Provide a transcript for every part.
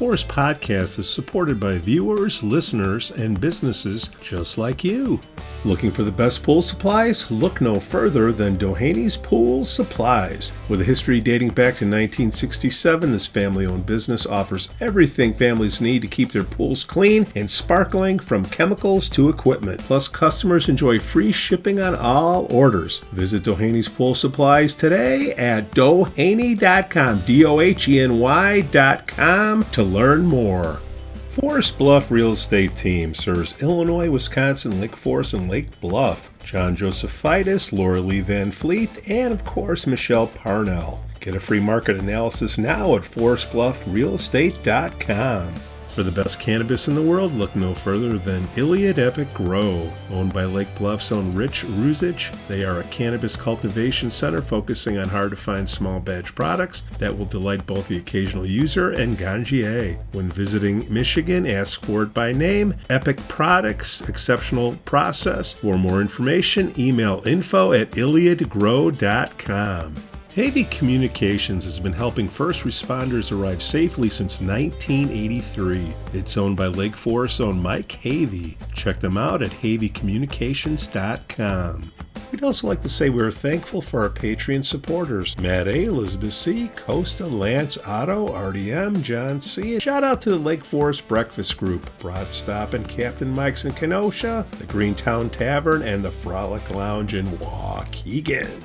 Forest Podcast is supported by viewers, listeners, and businesses just like you. Looking for the best pool supplies? Look no further than Dohany's Pool Supplies. With a history dating back to 1967, this family-owned business offers everything families need to keep their pools clean and sparkling, from chemicals to equipment. Plus, customers enjoy free shipping on all orders. Visit Dohany's Pool Supplies today at doheny.com, DOHENY.com, to learn more. Forest Bluff Real Estate Team serves Illinois, Wisconsin, Lake Forest, and Lake Bluff. John Josephitis, Laura Lee Van Fleet, and of course Michelle Parnell. Get a free market analysis now at forestbluffrealestate.com. For the best cannabis in the world, look no further than Iliad Epic Grow. Owned by Lake Bluff's own Rich Ruzich, they are a cannabis cultivation center focusing on hard-to-find small batch products that will delight both the occasional user and ganjier. When visiting Michigan, ask for it by name. Epic Products, exceptional process. For more information, email info@iliadgrow.com. Havey Communications has been helping first responders arrive safely since 1983. It's owned by Lake Forest's own Mike Havey. Check them out at haveycommunications.com. We'd also like to say we're thankful for our Patreon supporters: Matt A., Elizabeth C., Costa, Lance, Otto, RDM, John C. And shout out to the Lake Forest Breakfast Group, Broad Stop and Captain Mike's in Kenosha, the Greentown Tavern, and the Frolic Lounge in Waukegan.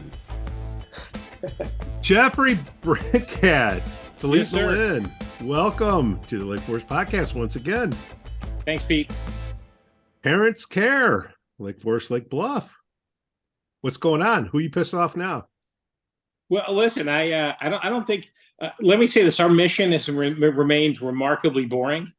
Jeffrey Brincat, Philippe Melin, welcome to the Lake Forest Podcast once again. Thanks, Pete. Parents Care, Lake Forest, Lake Bluff. What's going on? Who you piss off now? Well, listen, I don't think. Let me say this: our mission has remained remarkably boring,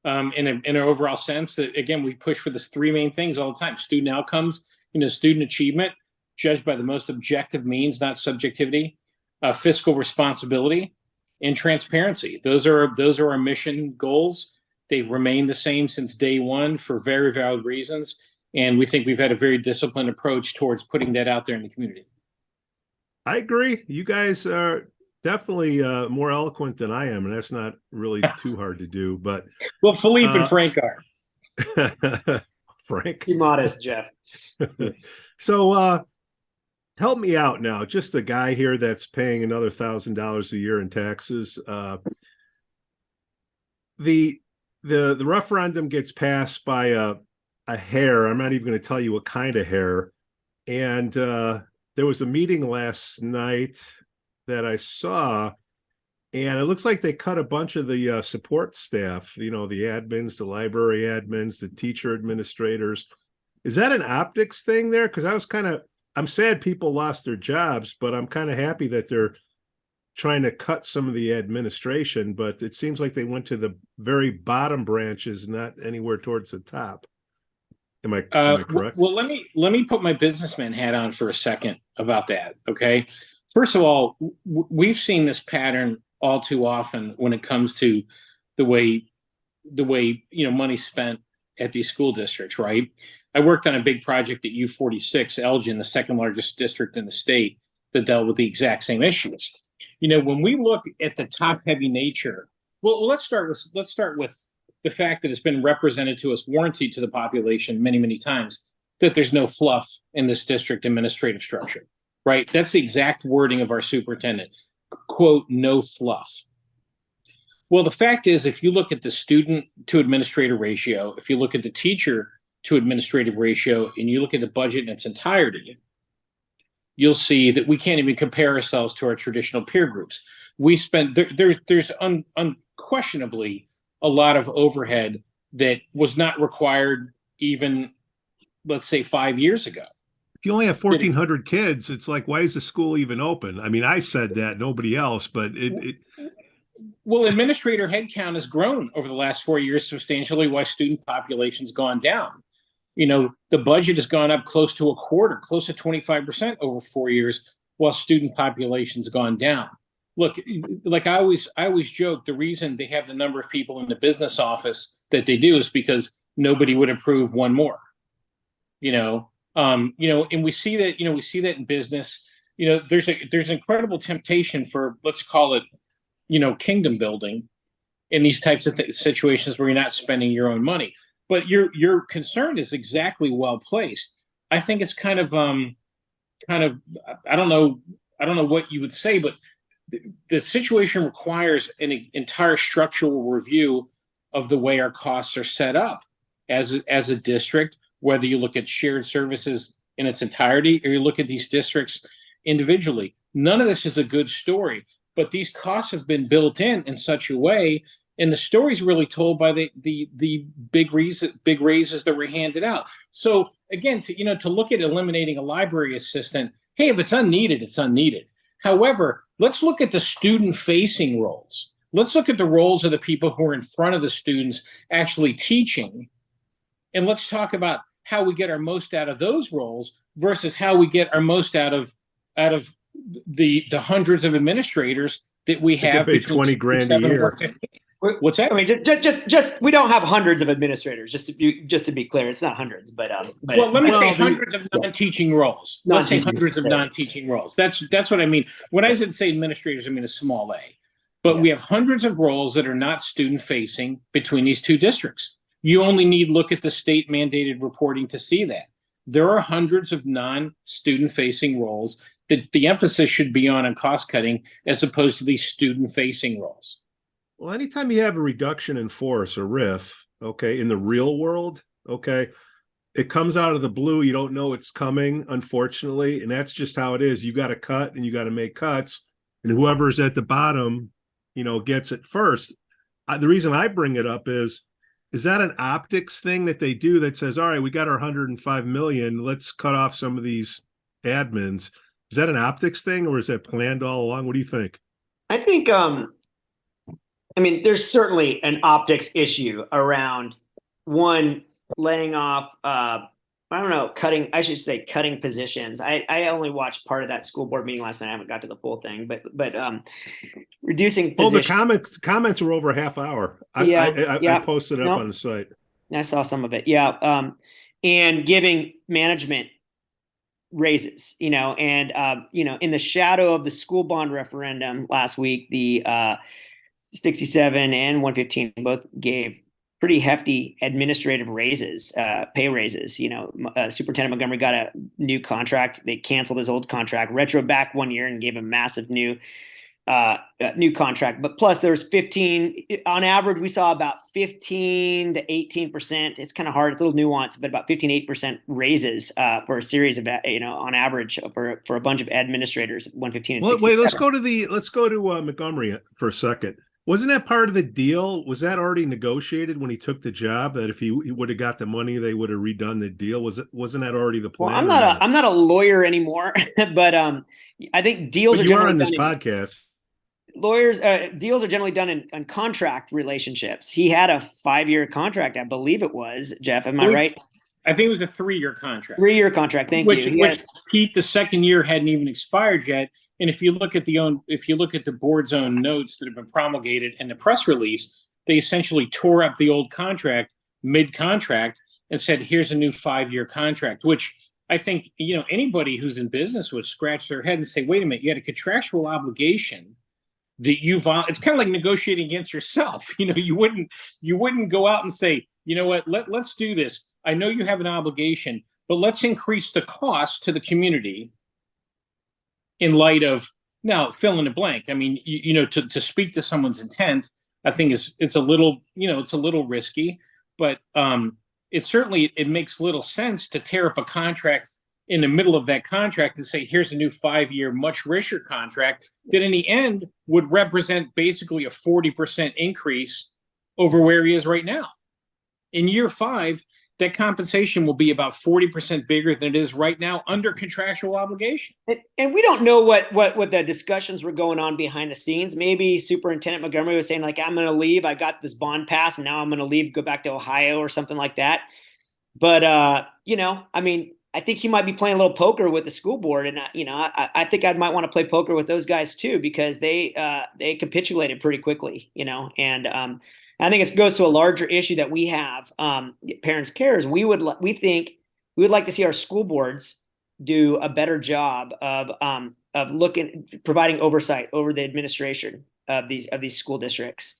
in an overall sense. That again, we push for this three main things all the time: student outcomes, student achievement, judged by the most objective means, not subjectivity, fiscal responsibility, and transparency. Those are our mission goals. They've remained the same since day one for very valid reasons, and we think we've had a very disciplined approach towards putting that out there in the community. I agree. You guys are definitely more eloquent than I am, and that's not really too hard to do. But well, Philippe and Frank are. Frank, be modest, Jeff. So. Help me out now. Just a guy here that's paying another $1,000 a year in taxes. The referendum gets passed by a hair. I'm not even going to tell you what kind of hair. And there was a meeting last night that I saw, and it looks like they cut a bunch of the support staff. The admins, the library admins, the teacher administrators. Is that an optics thing there? Because I'm sad people lost their jobs, but I'm kind of happy that they're trying to cut some of the administration, but it seems like they went to the very bottom branches, not anywhere towards the top. Am I correct? Well, let me put my businessman hat on for a second about that. Okay. First of all, we've seen this pattern all too often when it comes to the way money's spent at these school districts, right? I worked on a big project at U46, Elgin, the second largest district in the state, that dealt with the exact same issues. When we look at the top-heavy nature, well, let's start with the fact that it's been represented to us, warranted to the population many, many times, that there's no fluff in this district administrative structure, right? That's the exact wording of our superintendent, quote, no fluff. Well, the fact is, if you look at the student to administrator ratio, if you look at the teacher to administrative ratio, and you look at the budget in its entirety, you'll see that we can't even compare ourselves to our traditional peer groups. We spent there's unquestionably a lot of overhead that was not required even, let's say, 5 years ago. If you only have 1,400 kids, it's like, why is the school even open? I mean, I said that, nobody else, but Well, administrator headcount has grown over the last 4 years substantially, while student population's gone down. The budget has gone up close to a quarter, close to 25% over 4 years, while student population's gone down. Look, like I always joke, the reason they have the number of people in the business office that they do is because nobody would approve one more. And we see that, in business. There's an incredible temptation for, let's call it, kingdom building. in these types of situations where you're not spending your own money. But your concern is exactly well placed. I think it's kind of I don't know what you would say, but the situation requires an entire structural review of the way our costs are set up as a district, whether you look at shared services in its entirety or you look at these districts individually. None of this is a good story, but these costs have been built in such a way, and the story's really told by the big raises that were handed out. So again, to look at eliminating a library assistant, hey, if it's unneeded, it's unneeded. However, let's look at the student-facing roles. Let's look at the roles of the people who are in front of the students actually teaching, and let's talk about how we get our most out of those roles versus how we get our most out of the hundreds of administrators that we have between 20 grand a year. What's that? I mean, just we don't have hundreds of administrators. Just to be clear, it's not hundreds, but well, let me say hundreds of non-teaching roles. Let's say hundreds of yeah. non-teaching roles. That's what I mean. When I say administrators, I mean a small a. But we have hundreds of roles that are not student-facing between these two districts. You only need look at the state-mandated reporting to see that. There are hundreds of non-student-facing roles that the emphasis should be on cost cutting as opposed to these student-facing roles. Well, anytime you have a reduction in force or RIF, okay, in the real world, okay, it comes out of the blue. You don't know it's coming, unfortunately, and that's just how it is. You got to cut and you got to make cuts, and whoever's at the bottom, gets it first. The reason I bring it up is that an optics thing that they do that says, all right, we got our 105 million, let's cut off some of these admins. Is that an optics thing, or is that planned all along? What do you think? I think I mean, there's certainly an optics issue around one laying off. I don't know, cutting positions. I only watched part of that school board meeting last night. I haven't got to the full thing, but reducing positions. Oh, the comments were over a half hour. I posted it up on the site. I saw some of it. Yeah, and giving management raises, and in the shadow of the school bond referendum last week, the 67 and 115 both gave pretty hefty administrative raises, pay raises. Superintendent Montgomery got a new contract. They canceled his old contract, retro back 1 year, and gave a massive new contract. But plus there was 15 on average. We saw about 15 to 18%. It's kind of hard. It's a little nuanced, but about 15 to 8% raises for a series of on average for a bunch of administrators. 115 and 67. Wait, let's go to Montgomery for a second. Wasn't that part of the deal? Was that already negotiated when he took the job? That if he would have got the money, they would have redone the deal. Wasn't that already the plan? Well, I'm not a lawyer anymore, but I think deals are generally on this podcast. Lawyers deals are generally done in contract relationships. He had a 5-year contract, I believe it was. Jeff, am I right? I think it was a 3-year contract. 3-year contract. Thank you. Which Pete, the second year hadn't even expired yet. And if you look at the board's own notes that have been promulgated in the press release, they essentially tore up the old contract mid-contract and said, "Here's a new 5-year contract." Which I think anybody who's in business would scratch their head and say, "Wait a minute, you had a contractual obligation that it's kind of like negotiating against yourself." You wouldn't go out and say, "You know what? Let's do this. I know you have an obligation, but let's increase the cost to the community." In light of now fill in the blank. I mean, to speak to someone's intent, I think it's a little risky, but it makes little sense to tear up a contract in the middle of that contract and say, here's a new 5-year, much richer contract that in the end would represent basically a 40% increase over where he is right now. In year 5, that compensation will be about 40% bigger than it is right now under contractual obligation. And we don't know what the discussions were going on behind the scenes. Maybe Superintendent Montgomery was saying, like, I'm going to leave. I got this bond pass, and now I'm going to leave, go back to Ohio or something like that. But, I mean, I think he might be playing a little poker with the school board. And, I think I might want to play poker with those guys, too, because they capitulated pretty quickly, and I think it goes to a larger issue that we have. Parents Cares. We would like to see our school boards do a better job of providing oversight over the administration of these school districts.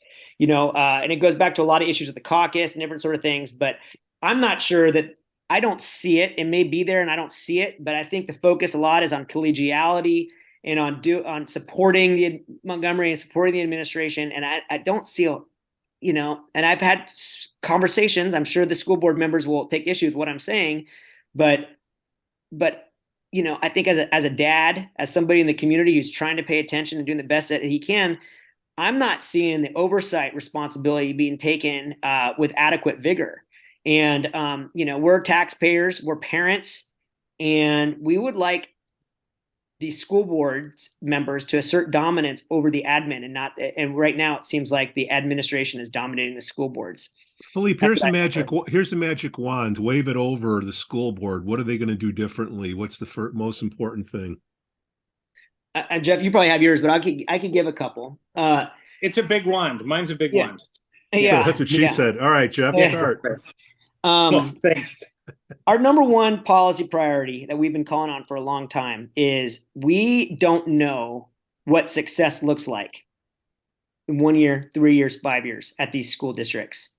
and it goes back to a lot of issues with the caucus and different sort of things. But I'm not sure that I don't see it. It may be there and I don't see it, but I think the focus a lot is on collegiality and on supporting the Montgomery and supporting the administration. And I don't see, and I've had conversations. I'm sure the school board members will take issue with what I'm saying, but I think as a dad, as somebody in the community who's trying to pay attention and doing the best that he can, I'm not seeing the oversight responsibility being taken with adequate vigor. And we're taxpayers, we're parents, and we would like the school board members to assert dominance over the admin and right now it seems like the administration is dominating the school boards. Philippe, here's the magic wand. Wave it over the school board. What are they going to do differently? What's the most important thing? Jeff, you probably have yours, but I could give a couple. It's a big wand. Mine's a big wand. Yeah, that's what she said. All right, Jeff, start. Thanks. Our number one policy priority that we've been calling on for a long time is we don't know what success looks like in 1 year, 3 years, 5 years at these school districts.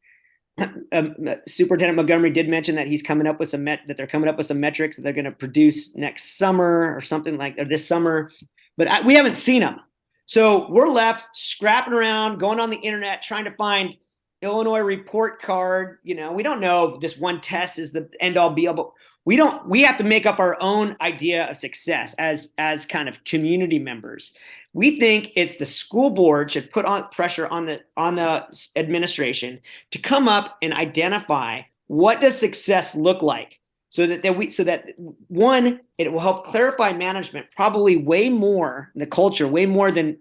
Superintendent Montgomery did mention that he's coming up with they're coming up with some metrics that they're going to produce next summer or something or this summer, but we haven't seen them. So we're left scrapping around, going on the internet, trying to find Illinois report card. We don't know if this one test is the end all be all, but we have to make up our own idea of success as kind of community members. We think it's the school board should put on pressure on the administration to come up and identify what does success look like, so that one, it will help clarify management probably way more the culture, way more than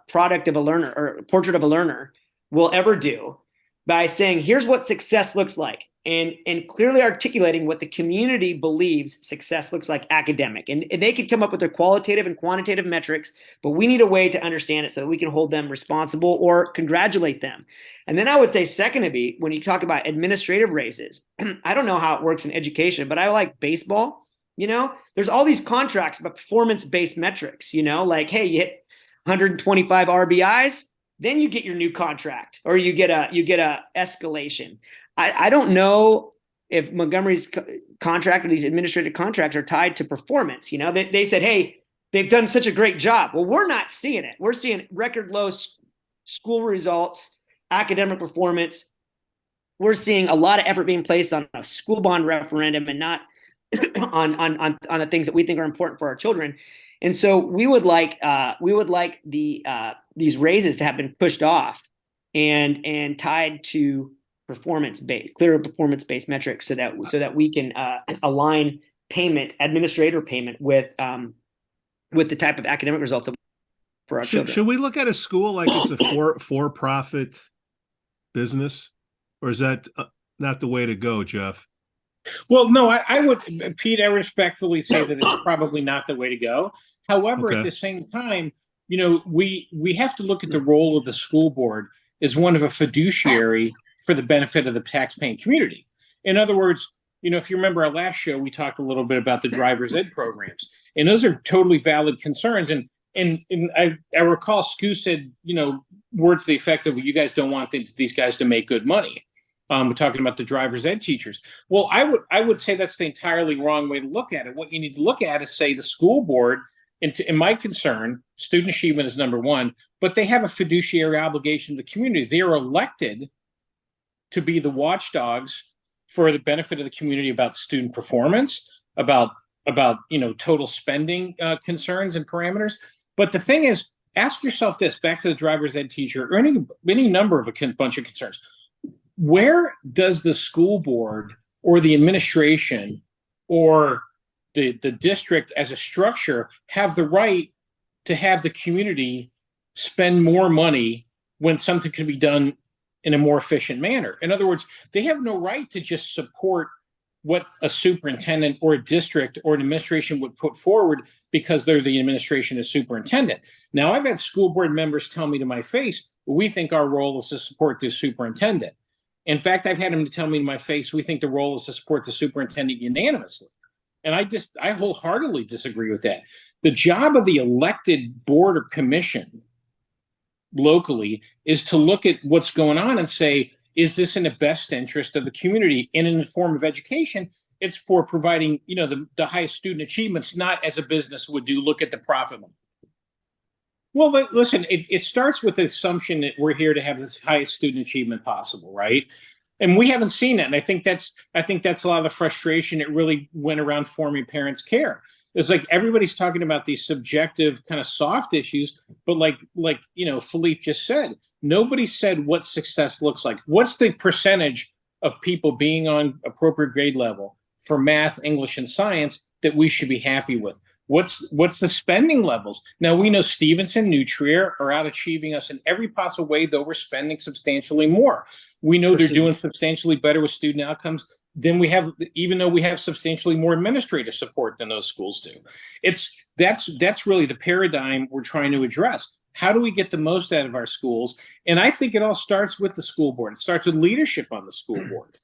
product of a learner or portrait of a learner will ever do, by saying here's what success looks like, and clearly articulating what the community believes success looks like academic. And they could come up with their qualitative and quantitative metrics, but we need a way to understand it so that we can hold them responsible or congratulate them. And then I would say second to be, when you talk about administrative raises, I don't know how it works in education, but I like baseball. There's all these contracts about performance-based metrics, like, hey, you hit 125 RBIs, then you get your new contract, or you get a escalation. I don't know if Montgomery's contract or these administrative contracts are tied to performance. They said, hey, they've done such a great job. Well, we're not seeing it. We're seeing record low school results, academic performance. We're seeing a lot of effort being placed on a school bond referendum and not on the things that we think are important for our children. And so we would like these raises to have been pushed off and tied to clear performance-based metrics, so that we can align administrator payment with the type of academic results for our children. Should we look at a school like it's a for-profit business, or is that not the way to go, Jeff? Well, no, I would, Pete, I respectfully say that it's probably not the way to go. However, At the same time, we have to look at the role of the school board as one of a fiduciary for the benefit of the taxpaying community. In other words, if you remember our last show, we talked a little bit about the driver's ed programs, and those are totally valid concerns. And I recall Scu said, words to the effect of, you guys don't want these guys to make good money. We're talking about the driver's ed teachers. Well, I would say that's the entirely wrong way to look at it. What you need to look at is, say, the school board, in my concern, student achievement is number one, but they have a fiduciary obligation to the community. They are elected to be the watchdogs for the benefit of the community about student performance, about total spending concerns and parameters. But the thing is, ask yourself this, back to the driver's ed teacher, or any number of a bunch of concerns. Where does the school board or the administration or the district as a structure have the right to have the community spend more money when something can be done in a more efficient manner? In other words, they have no right to just support what a superintendent or a district or an administration would put forward because they're the administration as superintendent. Now, I've had school board members tell me to my face, we think our role is to support the superintendent. In fact, I've had them tell me to my face, we think the role is to support the superintendent unanimously. And I wholeheartedly disagree with that. The job of the elected board or commission locally is to look at what's going on and say, is this in the best interest of the community? And in the form of education, it's for providing, the highest student achievements, not as a business would do, look at the profit. Well, listen, it starts with the assumption that we're here to have the highest student achievement possible, right? And we haven't seen that. And I think that's a lot of the frustration that really went around forming parents' care. It's like everybody's talking about these subjective kind of soft issues, but like Philippe just said, nobody said what success looks like. What's the percentage of people being on appropriate grade level for math, English, and science that we should be happy with? What's the spending levels? Now, we know Stevenson, New Trier are out achieving us in every possible way, though we're spending substantially more. We know they're doing substantially better with student outcomes than we have, even though we have substantially more administrative support than those schools do. That's really the paradigm we're trying to address. How do we get the most out of our schools? And I think it all starts with the school board. It starts with leadership on the school board.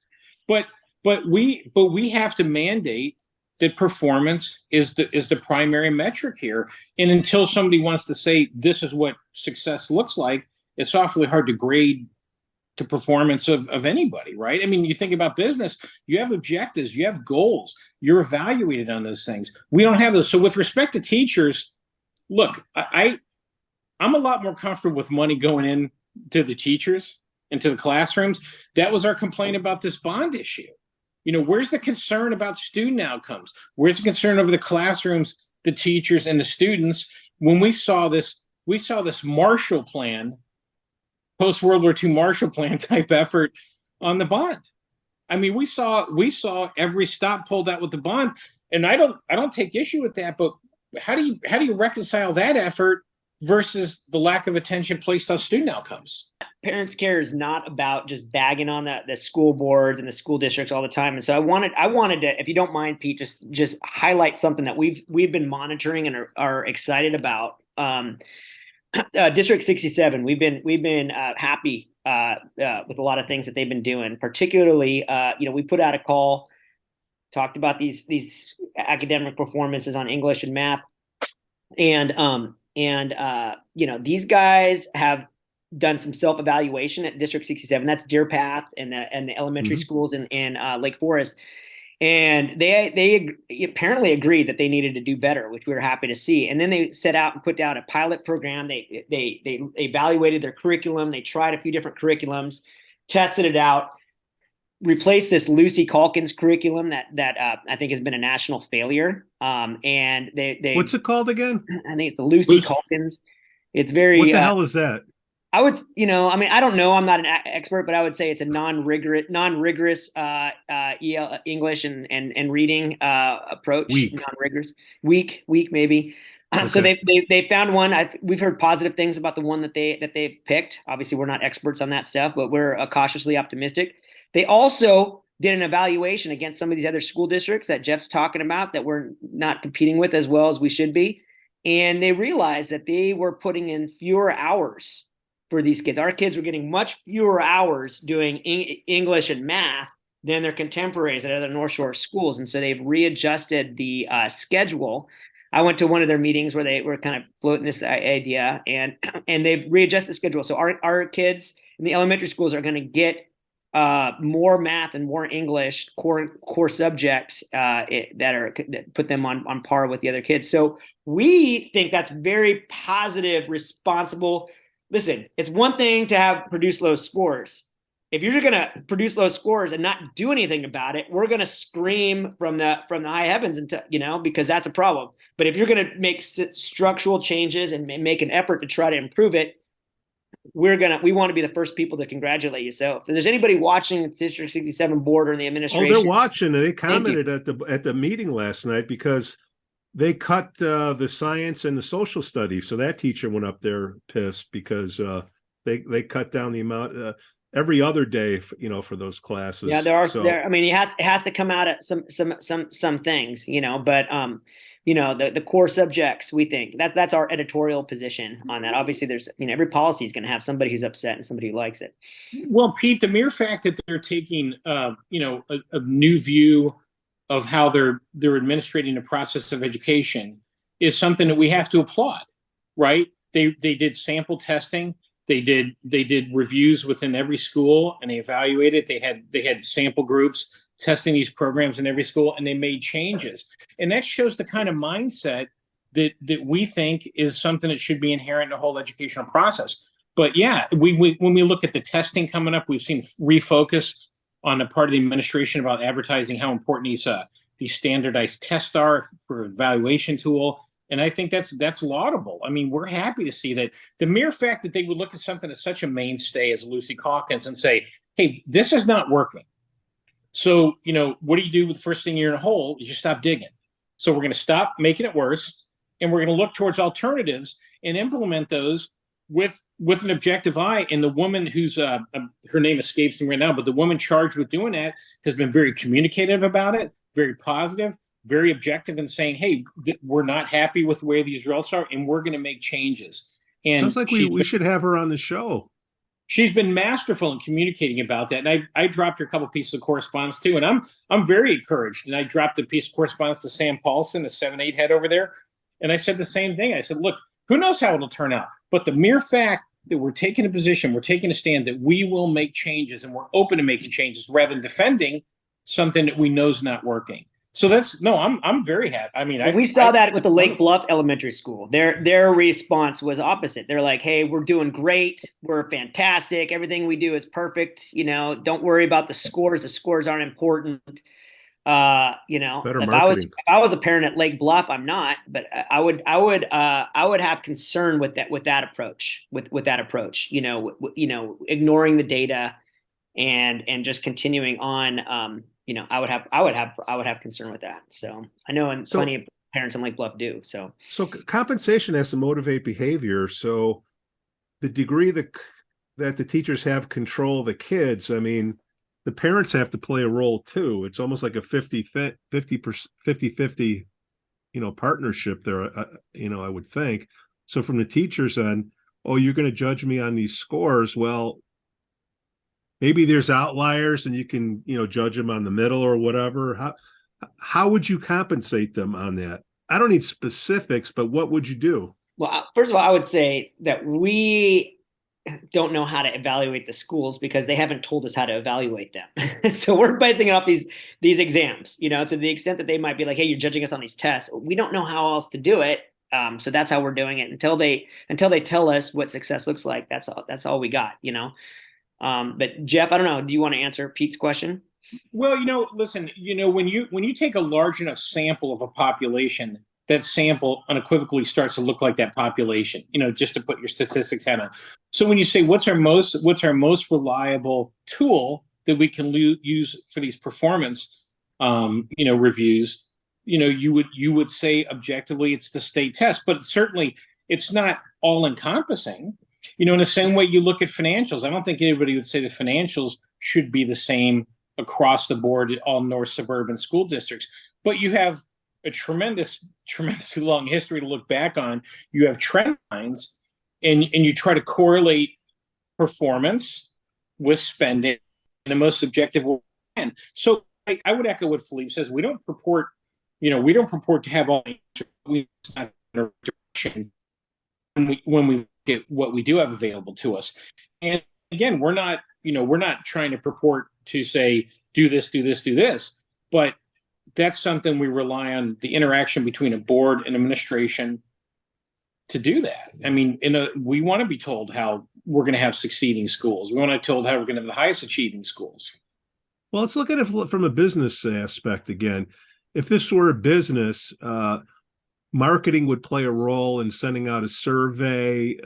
But we have to mandate that performance is the primary metric here. And until somebody wants to say this is what success looks like, it's awfully hard to grade the performance of anybody, right? I mean, you think about business, you have objectives, you have goals, you're evaluated on those things. We don't have those. So with respect to teachers, look, I'm a lot more comfortable with money going in to the teachers and to the classrooms. That was our complaint about this bond issue. Where's the concern about student outcomes? Where's the concern over the classrooms, the teachers, and the students? When we saw this Marshall Plan, post-World War II Marshall Plan type effort on the bond. I mean, we saw every stop pulled out with the bond, and I don't take issue with that. But how do you reconcile that effort versus the lack of attention placed on student outcomes? Parents' care is not about just bagging on the school boards and the school districts all the time. And so I wanted to, if you don't mind, Pete, just highlight something that we've been monitoring and are excited about. District 67, we've been happy with a lot of things that they've been doing. Particularly, we put out a call, talked about these academic performances on English and math, and these guys have done some self-evaluation at District 67. That's Deer Path and the elementary schools in Lake Forest. And they apparently agreed that they needed to do better, which we were happy to see. And then they set out and put down a pilot program. They evaluated their curriculum. They tried a few different curriculums, tested it out, replaced this Lucy Calkins curriculum that I think has been a national failure. And they what's it called again? I think it's the Lucy Calkins. It's very what the hell is that? I would, I don't know. I'm not an expert, but I would say it's a non-rigorous English and reading approach. Non-rigorous, weak maybe. Okay. So they found one. We've heard positive things about the one that they've picked. Obviously, we're not experts on that stuff, but we're cautiously optimistic. They also did an evaluation against some of these other school districts that Jeff's talking about that we're not competing with as well as we should be, and they realized that they were putting in fewer hours for these kids. Our kids were getting much fewer hours doing English and math than their contemporaries at other North Shore schools. And so they've readjusted the schedule. I went to one of their meetings where they were kind of floating this idea, and they've readjusted the schedule. So our kids in the elementary schools are going to get more math and more English core subjects that put them on par with the other kids. So we think that's very positive, responsible. Listen, it's one thing to produce low scores. If you're going to produce low scores and not do anything about it, we're going to scream from the high heavens, because that's a problem. But if you're going to make structural changes and make an effort to try to improve it, we want to be the first people to congratulate you. So if there's anybody watching the District 67 board or in the administration, they're watching. They commented at the meeting last night because they cut the science and the social studies. So that teacher went up there pissed because they cut down the amount every other day, for those classes. Yeah, there are. It has to come out at some things, but the core subjects, we think that's our editorial position on that. Obviously, there's every policy is going to have somebody who's upset and somebody who likes it. Well, Pete, the mere fact that they're taking a new view of how they're administrating the process of education is something that we have to applaud, right? They did sample testing. They did reviews within every school, and they evaluated. They had sample groups testing these programs in every school, and they made changes. And that shows the kind of mindset that we think is something that should be inherent in the whole educational process. But yeah, when we look at the testing coming up, we've seen refocus on the part of the administration about advertising how important these standardized tests are for evaluation tool. And I think that's laudable. I mean, we're happy to see that. The mere fact that they would look at something as such a mainstay as Lucy Calkins and say, hey, this is not working. So, what do you do with the first thing you're in a hole is you stop digging. So we're going to stop making it worse, and we're going to look towards alternatives and implement those with an objective eye. And the woman who's her name escapes me right now, but the woman charged with doing that has been very communicative about it, very positive, very objective in saying, hey, we're not happy with the way these results are, and we're going to make changes. And sounds like we should have her on the show. She's been masterful in communicating about that. And I dropped her a couple pieces of correspondence too. And I'm very encouraged. And I dropped a piece of correspondence to Sam Paulson, the 7-8 head over there. And I said the same thing. I said, look, who knows how it'll turn out? But the mere fact that we're taking a position, we're taking a stand that we will make changes, and we're open to making changes rather than defending something that we know is not working. So I'm very happy. I mean, we saw that with the Lake Bluff Elementary School. Their response was opposite. They're like, hey, we're doing great. We're fantastic. Everything we do is perfect. Don't worry about the scores. The scores aren't important. Better marketing. If I was a parent at Lake Bluff, I'm not, but I would have concern with that approach, ignoring the data and just continuing on, I would have concern with that. So I know, and plenty of parents in Lake Bluff do. So compensation has to motivate behavior. So the degree that the teachers have control of the kids, I mean, the parents have to play a role too. It's almost like a 50-50, partnership there, I would think. So from the teachers end, oh, you're going to judge me on these scores. Well, maybe there's outliers and you can, judge them on the middle or whatever. How would you compensate them on that? I don't need specifics, but what would you do? Well, first of all, I would say that we don't know how to evaluate the schools because they haven't told us how to evaluate them. So we're basing it off these exams, to the extent that they might be like, hey, you're judging us on these tests. We don't know how else to do it. So that's how we're doing it until they tell us what success looks like. That's all we got, But Jeff, I don't know. Do you want to answer Pete's question? Well, listen, when you take a large enough sample of a population, that sample unequivocally starts to look like that population, just to put your statistics hat on. So when you say what's our most reliable tool that we can use for these performance, reviews, you would say objectively it's the state test, but certainly it's not all encompassing. In the same way you look at financials, I don't think anybody would say the financials should be the same across the board at all North suburban school districts, but you have a tremendously long history to look back on. You have trend lines, and you try to correlate performance with spending in the most objective way. So I would echo what Philippe says. We don't purport to have all the direction when we get what we do have available to us. And again, we're not trying to purport to say do this, but that's something we rely on the interaction between a board and administration to do that. I mean, we want to be told how we're going to have succeeding schools. We want to be told how we're going to have the highest achieving schools. Well, let's look at it from a business aspect again. If this were a business, marketing would play a role in sending out a survey,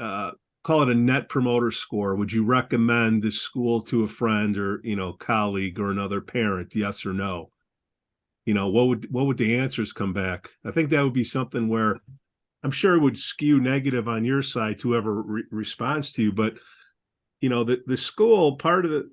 call it a net promoter score. Would you recommend this school to a friend or, colleague or another parent? Yes or no? What would the answers come back? I think that would be something where I'm sure it would skew negative on your side to whoever responds to you. But, the school, part of the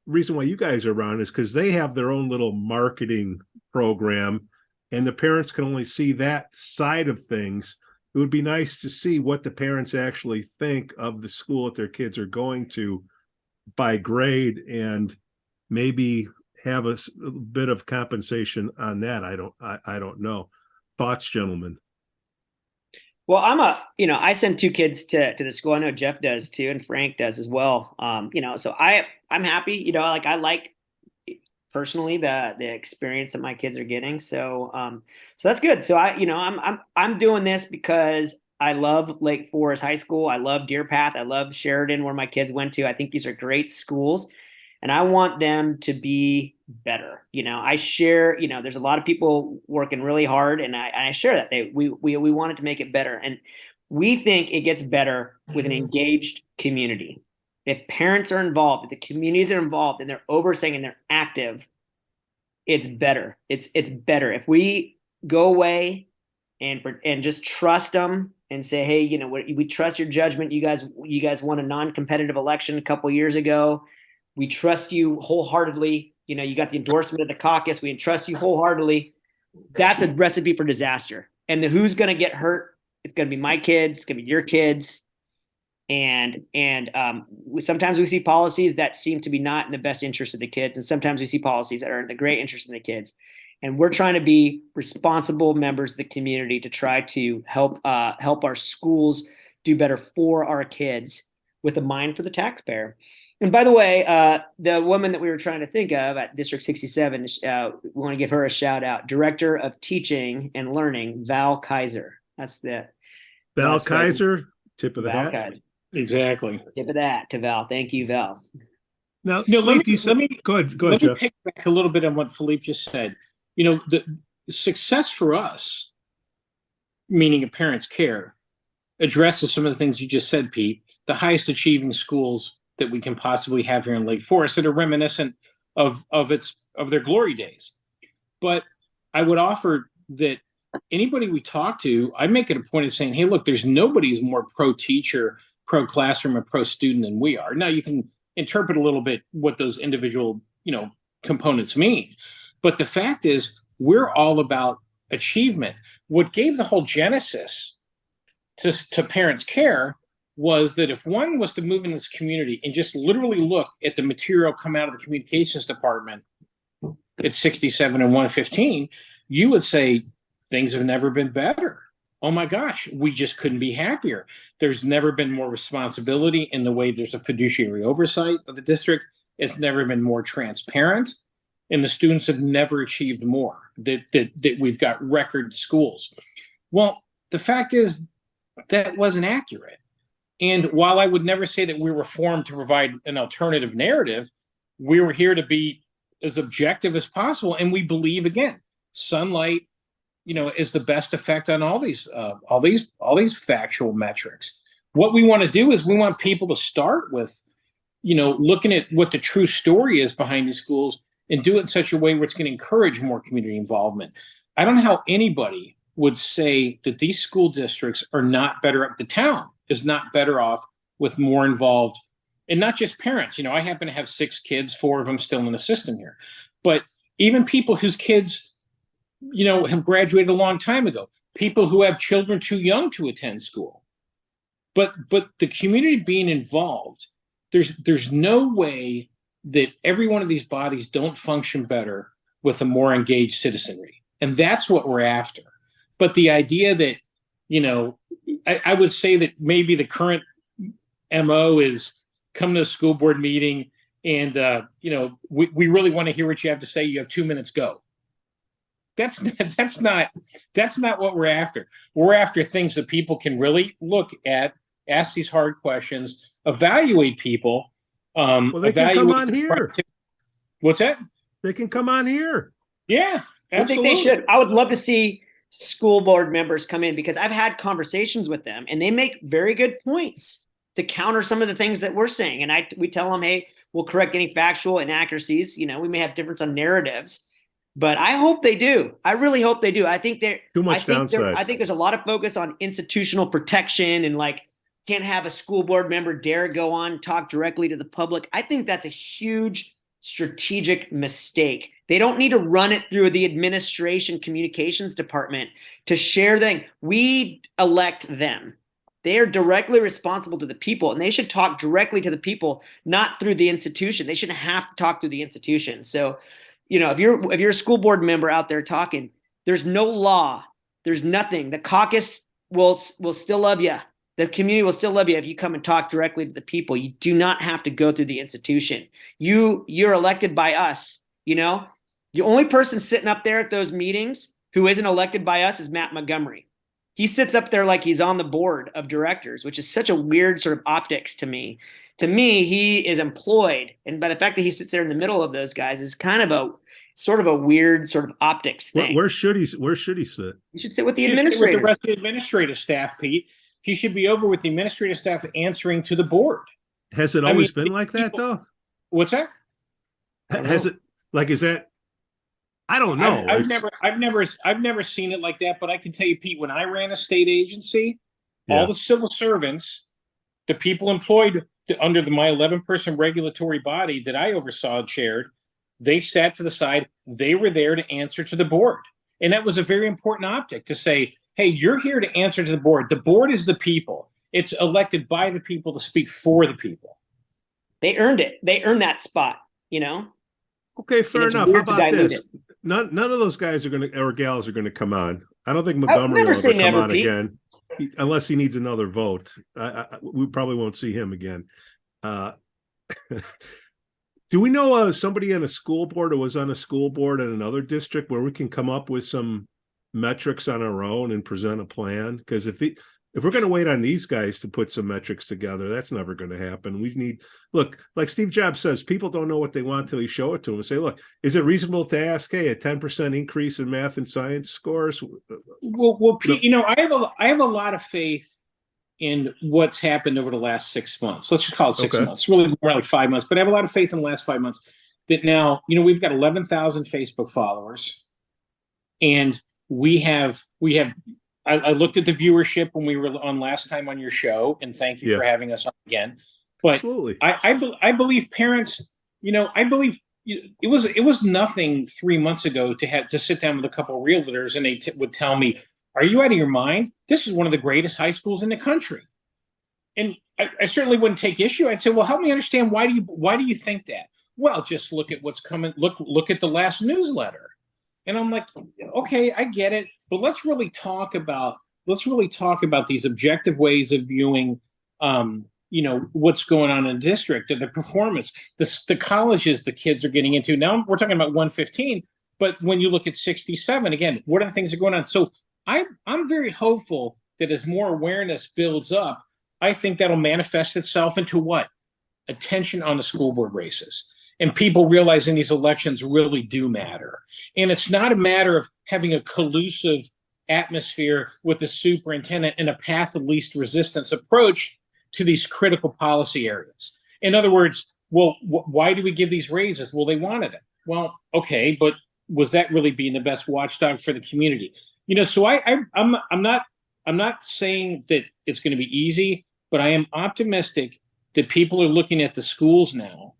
reason why you guys are around is because they have their own little marketing program and the parents can only see that side of things. It would be nice to see what the parents actually think of the school that their kids are going to by grade and maybe have a bit of compensation on that. I don't know. Thoughts, gentlemen? Well, I send two kids to the school. I know Jeff does too, and Frank does as well. So I'm happy. Like I like personally the experience that my kids are getting. So that's good. So I'm doing this because I love Lake Forest High School. I love Deer Path. I love Sheridan, where my kids went to. I think these are great schools, and I want them to be better. I share. There's a lot of people working really hard, and I share that we wanted to make it better, and we think it gets better with an engaged community. If parents are involved, if the communities are involved, and they're overseeing and they're active, it's better. It's better if we go away and just trust them and say, hey, we trust your judgment. You guys won a non-competitive election a couple years ago. We trust you wholeheartedly. You got the endorsement of the caucus. We entrust you wholeheartedly. That's a recipe for disaster. And who's going to get hurt? It's going to be my kids. It's going to be your kids. And sometimes we see policies that seem to be not in the best interest of the kids, and sometimes we see policies that are in the great interest of the kids. And we're trying to be responsible members of the community to try to help our schools do better for our kids with a mind for the taxpayer. And by the way, the woman that we were trying to think of at District 67, we want to give her a shout out. Director of Teaching and Learning, Val Kaiser. That's Val Kaiser, tip of the hat. Kaiser. Exactly. Tip of that to Val. Thank you, Val. Now, No, let me go ahead, Jeff. me pick back a little bit on what Philippe just said. The success for us, meaning a parent's care, addresses some of the things you just said, Pete. The highest achieving schools that we can possibly have here in Lake Forest that are reminiscent of their glory days. But I would offer that anybody we talk to, I make it a point of saying, hey, look, there's nobody's more pro-teacher, pro-classroom, and pro-student than we are. Now, you can interpret a little bit what those individual, components mean. But the fact is, we're all about achievement. What gave the whole genesis to parents' care was that if one was to move in this community and just literally look at the material come out of the communications department at 67 and 115, you would say things have never been better. Oh my gosh, we just couldn't be happier. There's never been more responsibility in the way there's a fiduciary oversight of the district. It's never been more transparent, and the students have never achieved more. That we've got record schools. Well, the fact is that wasn't accurate. And while I would never say that we were formed to provide an alternative narrative, we were here to be as objective as possible. And we believe, again, sunlight, is the best effect on all these factual metrics. What we want to do is we want people to start with, looking at what the true story is behind these schools and do it in such a way where it's going to encourage more community involvement. I don't know how anybody would say that these school districts are not better. The town is not better off with more involved, and not just parents. I happen to have 6 kids, 4 of them still in the system here, but even people whose kids, have graduated a long time ago, people who have children too young to attend school. But the community being involved, there's no way that every one of these bodies don't function better with a more engaged citizenry. And that's what we're after. But the idea that, I would say that maybe the current MO is come to a school board meeting and, we really want to hear what you have to say. You have 2 minutes, go. That's not what we're after. We're after things that people can really look at, ask these hard questions, evaluate people. Well, they can come on here. What's that? They can come on here. Yeah, absolutely. I think they should. I would love to see school board members come in, because I've had conversations with them and they make very good points to counter some of the things that we're saying. And we tell them, hey, we'll correct any factual inaccuracies. We may have difference on narratives, but I hope they do. I really hope they do. I think they're too much downside. I think there's a lot of focus on institutional protection and can't have a school board member dare go on and talk directly to the public. I think that's a huge strategic mistake. They don't need to run it through the administration communications department to share things. We elect them. They are directly responsible to the people, and they should talk directly to the people, not through the institution. They shouldn't have to talk through the institution. So, if you're a school board member out there talking, there's no law, there's nothing. The caucus will still love you. The community will still love you if you come and talk directly to the people. You do not have to go through the institution. You're elected by us. You know, the only person sitting up there at those meetings who isn't elected by us is Matt Montgomery. He sits up there like he's on the board of directors, which is such a weird sort of optics to me. To me, he is employed, and by the fact that he sits there in the middle of those guys is kind of a sort of a weird sort of optics thing. Where should he sit? You should sit with the He should sit administrators. with the rest of the administrative staff, Pete. He should be over with the administrative staff answering to the board. Has it always been like that, though? What's that? Has it, like, is that? I don't know. I've never seen it like that. But I can tell you, Pete, when I ran a state agency, Yeah. all the civil servants, the people employed under my 11-person regulatory body that I oversaw and chaired, they sat to the side. They were there to answer to the board, and that was a very important optic to say, hey, you're here to answer to the board. The board is the people. It's elected by the people to speak for the people. They earned it. They earned that spot, you know? Okay, fair it's enough. How weird to about dilute this? it. None of those guys are going to, or gals are going to come on. I don't think Montgomery never will say ever come never, on Pete. again, unless he needs another vote. We probably won't see him again. Do we know somebody on a school board or was on a school board in another district where we can come up with some metrics on our own and present a plan? Because if we're going to wait on these guys to put some metrics together, that's never going to happen. We need, look, like Steve Jobs says, people don't know what they want till you show it to them and say, look, is it reasonable to ask, hey, a 10% increase in math and science scores? Well, Pete, you know, I have a lot of faith in what's happened over the last 6 months. Let's just call it 6 months. It's really more like 5 months, but I have a lot of faith in the last 5 months that now, you know, we've got 11,000 Facebook followers, and we have I looked at the viewership when we were on last time on your show, and thank you for having us on again. But absolutely, I believe parents, you know, I believe it was nothing 3 months ago to have to sit down with a couple of realtors and they would tell me, "Are you out of your mind? This is one of the greatest high schools in the country." And I certainly wouldn't take issue. I'd say, "Well, help me understand why do you think that?" Well, just look at what's coming. Look at the last newsletter. And I'm like, okay, I get it, but let's really talk about these objective ways of viewing, you know, what's going on in the district, the performance, the colleges the kids are getting into. Now we're talking about 115, but when you look at 67, again, what are the things that are going on? So I'm very hopeful that as more awareness builds up, I think that'll manifest itself into what? Attention on the school board races. And people realizing these elections really do matter. And it's not a matter of having a collusive atmosphere with the superintendent and a path of least resistance approach to these critical policy areas. In other words, well, why do we give these raises? Well, they wanted it. Well, okay, but was that really being the best watchdog for the community? You know, so I'm not saying that it's going to be easy, but I am optimistic that people are looking at the schools now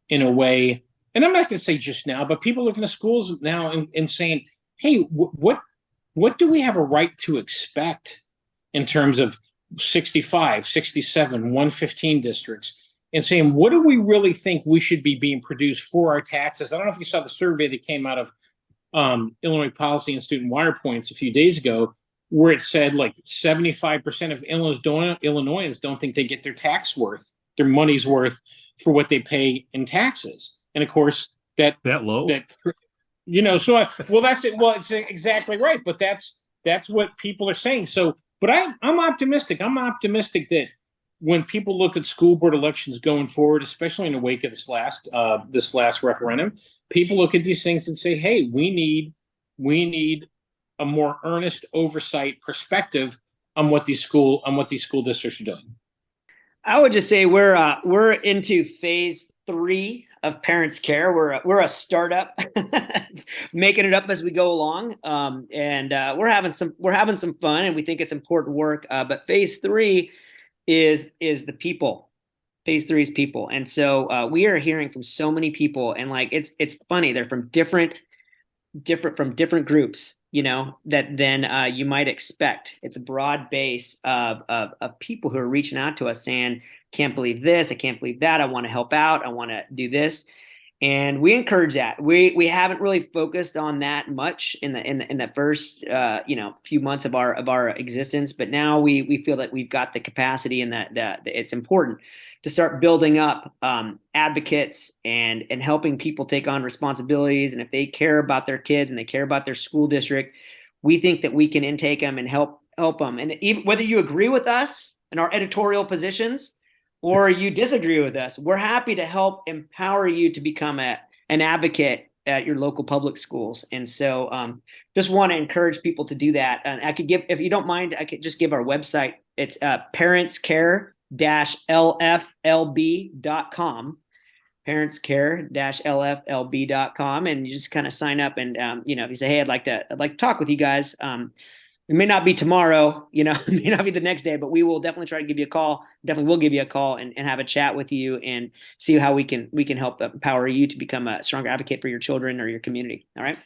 in a way, and I'm not going to say just now, but people looking at schools now and saying, hey, what do we have a right to expect in terms of 65, 67, 115 districts, and saying, what do we really think we should be being produced for our taxes? I don't know if you saw the survey that came out of Illinois Policy and Student Wire Points a few days ago, where it said like 75% of Illinoisans don't think they get their money's worth for what they pay in taxes. And of course, that low, you know, so that's it. Well, it's exactly right. But that's what people are saying. So, but I'm optimistic. I'm optimistic that when people look at school board elections going forward, especially in the wake of this last referendum, people look at these things and say, hey, we need a more earnest oversight perspective on what these school districts are doing. I would just say we're into phase 3 of Parents Care. We're a startup, making it up as we go along, and we're having some fun, and we think it's important work. But phase 3 is the people. Phase 3 is people, and so we are hearing from so many people, and like it's funny. They're from different groups, you know, that then you might expect. It's a broad base of people who are reaching out to us saying, can't believe this, I can't believe that, I want to help out, I want to do this. And we encourage that. We haven't really focused on that much in the first few months of our existence, but now we feel that we've got the capacity and that it's important to start building up advocates and helping people take on responsibilities. And if they care about their kids and they care about their school district, we think that we can intake them and help them. And even, whether you agree with us and our editorial positions or you disagree with us, we're happy to help empower you to become an advocate at your local public schools. And so just want to encourage people to do that. And I could give, if you don't mind, I could just give our website. It's parentscare-lflb.com, parentscare-lflb.com. And you just kind of sign up and, if you say, hey, I'd like to talk with you guys. It may not be tomorrow, it may not be the next day, but we will definitely try to give you a call. Definitely will give you a call and have a chat with you and see how we can help empower you to become a stronger advocate for your children or your community. All right.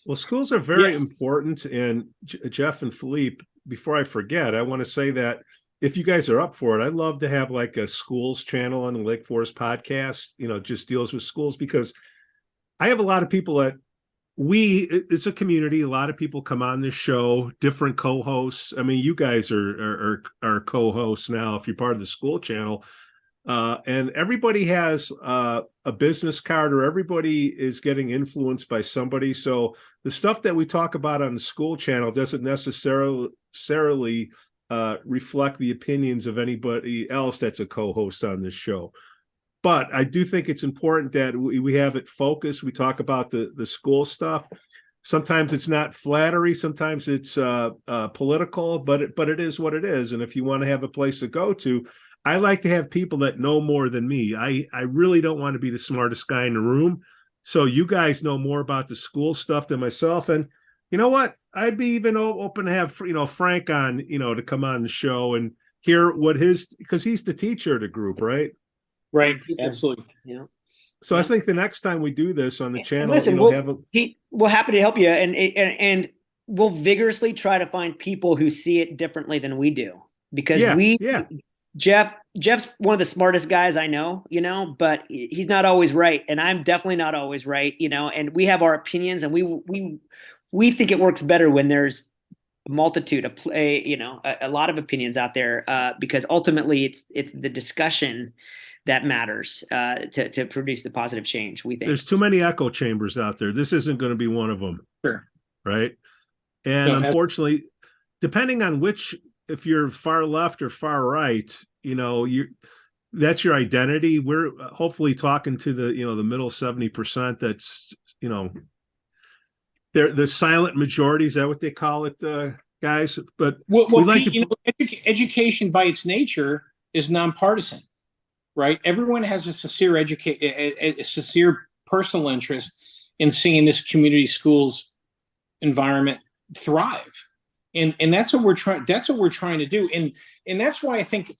Well, schools are very important. And Jeff and Philippe, before I forget, I want to say that if you guys are up for it, I'd love to have like a schools channel on the Lake Forest podcast, just deals with schools, because I have a lot of people that it's a community. A lot of people come on this show, different co-hosts. I mean, you guys are co-hosts now if you're part of the school channel. And everybody has a business card, or everybody is getting influenced by somebody. So the stuff that we talk about on the school channel doesn't necessarily reflect the opinions of anybody else that's a co-host on this show. But I do think it's important that we have it focused. We talk about the school stuff. Sometimes it's not flattery. Sometimes it's political, but it is what it is. And if you want to have a place to go to, I like to have people that know more than me. I really don't want to be the smartest guy in the room. So you guys know more about the school stuff than myself. And you know what? I'd be even open to have, Frank on, to come on the show and hear what because he's the teacher of the group, right? Right. Absolutely. Yeah. So I think the next time we do this on the channel, listen, we're happy to help you, and we'll vigorously try to find people who see it differently than we do, because Jeff's one of the smartest guys I know, but he's not always right, and I'm definitely not always right, and we have our opinions, and we think it works better when there's a multitude of a lot of opinions out there, because ultimately it's the discussion that matters to produce the positive change. We think there's too many echo chambers out there. This isn't going to be one of them. Sure. Right. And unfortunately, depending on if you're far left or far right, that's your identity. We're hopefully talking to the middle 70%. That's, they're the silent majority. Is that what they call it, guys? But education by its nature is nonpartisan. Right, everyone has a sincere personal interest in seeing this community schools environment thrive, and that's what we're trying. That's what we're trying to do, and that's why I think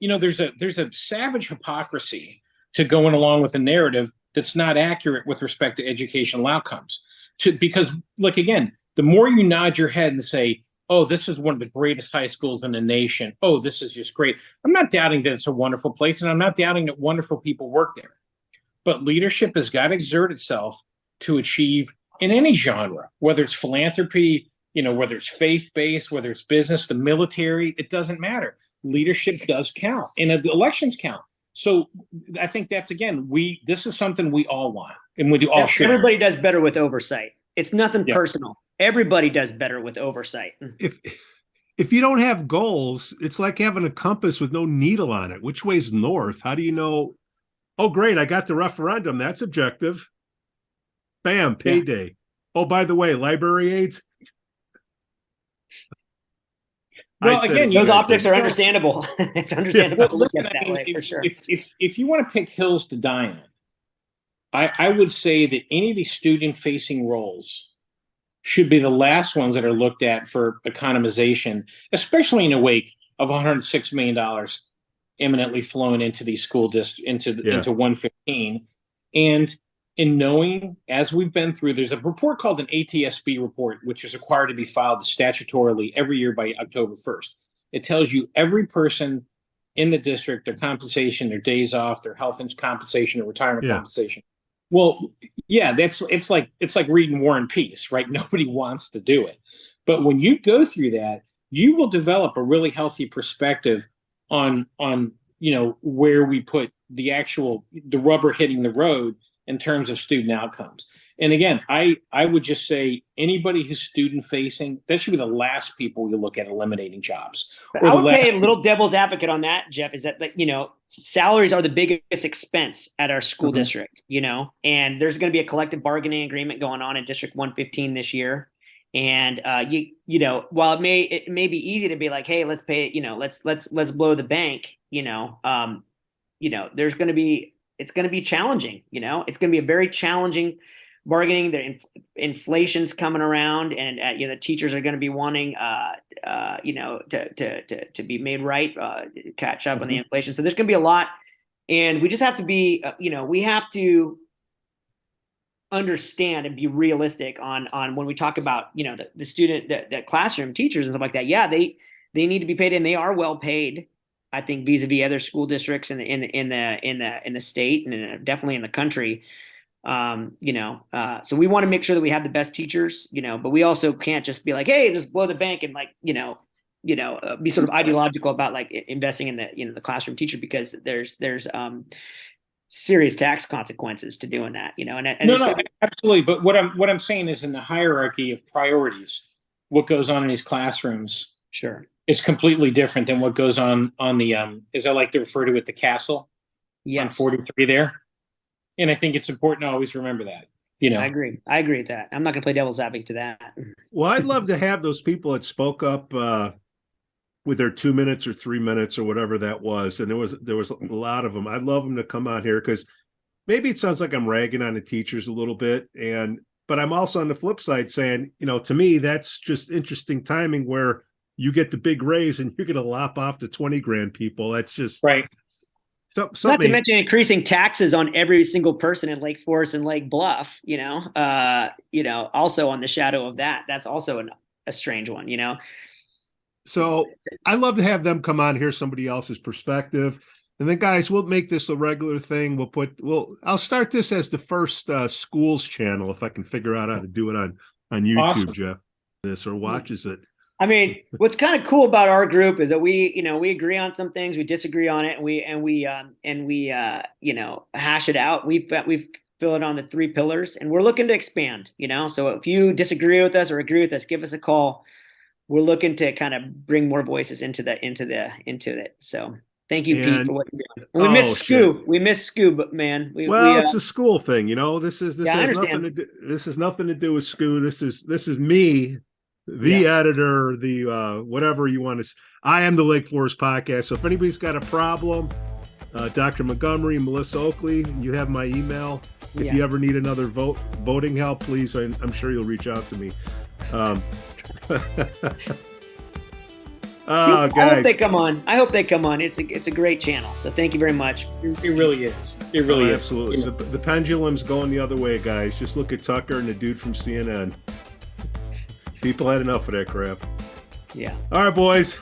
there's a savage hypocrisy to going along with a narrative that's not accurate with respect to educational outcomes. Because look, again, the more you nod your head and say, oh, this is one of the greatest high schools in the nation. Oh, this is just great. I'm not doubting that it's a wonderful place, and I'm not doubting that wonderful people work there. But leadership has got to exert itself to achieve in any genre, whether it's philanthropy, whether it's faith-based, whether it's business, the military, it doesn't matter. Leadership does count, and the elections count. So I think that's, again, this is something we all want, and we all share. Everybody does better with oversight. It's nothing personal. Everybody does better with oversight. If you don't have goals, it's like having a compass with no needle on it. Which way's north? How do you know? Oh, great, I got the referendum. That's objective. Bam, payday. Yeah. Oh, by the way, library aids. Well, again, those optics are understandable. It's understandable to look at it that way, for sure. If you want to pick hills to die on, I would say that any of these student-facing roles should be the last ones that are looked at for economization, especially in the wake of $106 million imminently flowing into these school districts, into 115. And in knowing, as we've been through, there's a report called an ATSB report, which is required to be filed statutorily every year by October 1st. It tells you every person in the district, their compensation, their days off, their health and compensation, their retirement compensation. Well, yeah, it's like reading War and Peace, right? Nobody wants to do it. But when you go through that, you will develop a really healthy perspective on where we put the rubber hitting the road in terms of student outcomes. And again, I would just say anybody who's student facing, that should be the last people you look at eliminating jobs. But Or I the would last play a little devil's advocate on that, Jeff, is that, salaries are the biggest expense at our school Mhm. district, and there's going to be a collective bargaining agreement going on in District 115 this year. And while it may be easy to be like, hey, let's pay, let's blow the bank, it's going to be challenging, it's going to be a very challenging bargaining. The inflation's coming around, and the teachers are going to be wanting to be made right, catch up on the inflation. So there's going to be a lot, and we just have to be we have to understand and be realistic on when we talk about the student, the classroom teachers and stuff like that. Yeah, they need to be paid, and they are well paid, I think, vis-a-vis other school districts in the state, and definitely in the country. So we want to make sure that we have the best teachers, but we also can't just be like, hey, just blow the bank and be sort of ideological about like investing in the classroom teacher, because there's serious tax consequences to doing that, and no, absolutely. But what I'm saying is, in the hierarchy of priorities, what goes on in these classrooms sure is completely different than what goes on the as I like to refer to it, the castle on 43 there. And I think it's important to always remember that. I agree with that. I'm not going to play devil's advocate to that. Well, I'd love to have those people that spoke up with their 2 minutes or 3 minutes or whatever that was, and there was a lot of them. I'd love them to come on here, because maybe it sounds like I'm ragging on the teachers a little bit, but I'm also on the flip side saying, to me, that's just interesting timing where you get the big raise and you're going to lop off the 20 grand people. That's just right. Not to mention increasing taxes on every single person in Lake Forest and Lake Bluff, also on the shadow of that. That's also a strange one, So I love to have them come on, hear somebody else's perspective. And then, guys, we'll make this a regular thing. I'll start this as the first schools channel, if I can figure out how to do it on YouTube, awesome. Jeff, this or watches it. I mean, what's kind of cool about our group is that we agree on some things, we disagree on it, and we hash it out. We've filled it on the 3 pillars, and we're looking to expand. So if you disagree with us or agree with us, give us a call. We're looking to kind of bring more voices into it. So thank you, Pete, for what you're doing. We miss Scoo. We miss Scoo, but man, it's a school thing. This has nothing to do. This has nothing to do with Scoo. This is me. The editor, the whatever you want to. I am the Lake Forest Podcast. So if anybody's got a problem, Dr. Montgomery, Melissa Oakley, you have my email. If you ever need another voting help, please, I'm sure you'll reach out to me. Guys, I hope they come on. It's a great channel. So thank you very much. It really is. It really is. Absolutely. The pendulum's going the other way, guys. Just look at Tucker and the dude from CNN. People had enough of that crap. Yeah. All right, boys.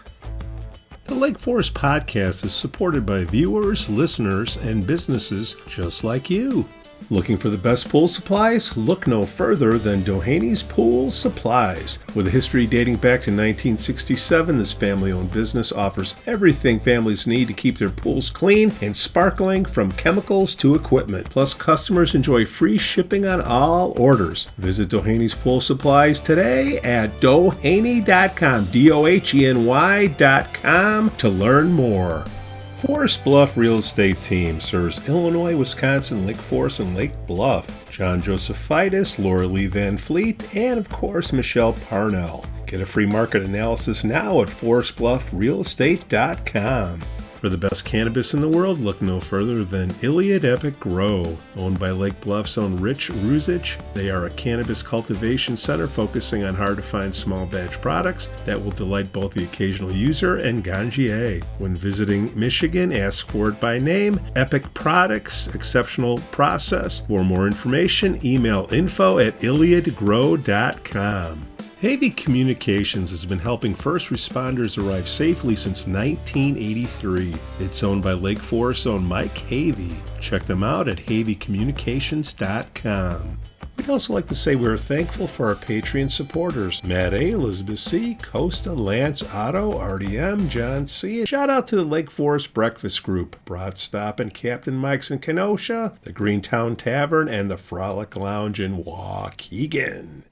The Lake Forest Podcast is supported by viewers, listeners, and businesses just like you. Looking for the best pool supplies? Look no further than Dohany's Pool Supplies. With a history dating back to 1967, this family-owned business offers everything families need to keep their pools clean and sparkling, from chemicals to equipment. Plus, customers enjoy free shipping on all orders. Visit Dohany's Pool Supplies today at doheny.com, DOHENY.com, to learn more. Forest Bluff Real Estate Team serves Illinois, Wisconsin, Lake Forest, and Lake Bluff. John Josephitis, Laura Lee Van Fleet, and of course, Michelle Parnell. Get a free market analysis now at forestbluffrealestate.com. For the best cannabis in the world, look no further than Iliad Epic Grow. Owned by Lake Bluff's own Rich Ruzich, they are a cannabis cultivation center focusing on hard-to-find small batch products that will delight both the occasional user and ganjier. When visiting Michigan, ask for it by name. Epic Products, exceptional process. For more information, email info@iliadgrow.com. Havey Communications has been helping first responders arrive safely since 1983. It's owned by Lake Forest's own Mike Havey. Check them out at haveycommunications.com. We'd also like to say we're thankful for our Patreon supporters, Matt A., Elizabeth C., Costa, Lance, Otto, RDM, John C. And shout out to the Lake Forest Breakfast Group, Broad Stop and Captain Mike's in Kenosha, the Greentown Tavern, and the Frolic Lounge in Waukegan.